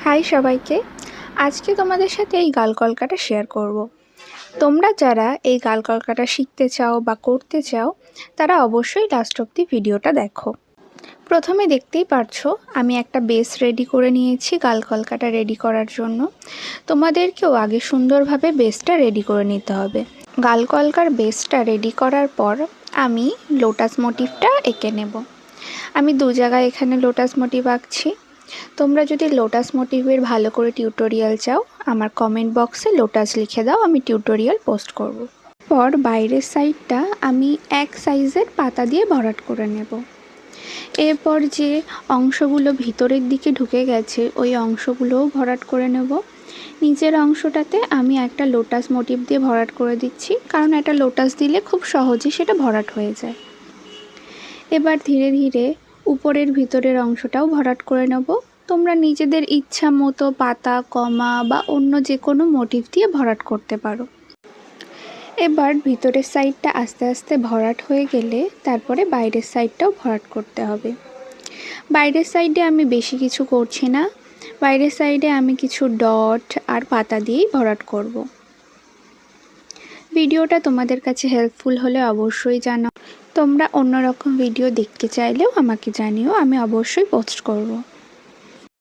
High সবাইকে। আজকে তোমাদের সাথে এই গাল কলকাটা শেয়ার করব। তোমরা যারা এই গাল কলকাটা শিখতে চাও বা করতে চাও তারা অবশ্যই লাস্ট অবধি ভিডিওটা দেখো। প্রথমে দেখতেই পারছো আমি একটা বেস রেডি করে নিয়েছি গাল কলকাটা রেডি করার জন্য। তোমাদেরকেও আগে সুন্দরভাবে বেসটা রেডি করে নিতে হবে। গাল কলকার বেসটা রেডি করার পর আমি লোটাস মোটিভটা এঁকে নেব। আমি দু জায়গায় এখানে লোটাস মোটিভ আঁকছি। তোমরা যদি লোটাস মোটিভের ভালো করে টিউটোরিয়াল চাও আমার কমেন্ট বক্সে লোটাস লিখে দাও, আমি টিউটোরিয়াল পোস্ট করব। পর বাইরের সাইডটা আমি এক সাইজের পাতা দিয়ে ভরাট করে নেব। এরপর যে অংশগুলো ভিতরের দিকে ঢুকে গেছে ওই অংশগুলোও ভরাট করে নেব। নিচের অংশটাতে আমি একটা লোটাস মোটিভ দিয়ে ভরাট করে দিচ্ছি, কারণ একটা লোটাস দিলে খুব সহজে সেটা ভরাট হয়ে যায়। এবার ধীরে ধীরে উপরের ভিতরের অংশটাও ভরাট করে নেব। তোমরা নিজেদের ইচ্ছা মতো পাতা, কমা বা অন্য যে কোনো মোটিভ দিয়ে ভরাট করতে পারো। এবার ভিতরের সাইডটা আস্তে আস্তে ভরাট হয়ে গেলে তারপরে বাইরের সাইডটাও ভরাট করতে হবে। বাইরের সাইডে আমি বেশি কিছু করছি না, বাইরের সাইডে আমি কিছু ডট আর পাতা দিয়েই ভরাট করব। ভিডিওটা তোমাদের কাছে হেল্পফুল হলে অবশ্যই জানাও। তোমরা অন্যরকম ভিডিও দেখতে চাইলেও আমাকে জানিও, আমি অবশ্যই পোস্ট করব।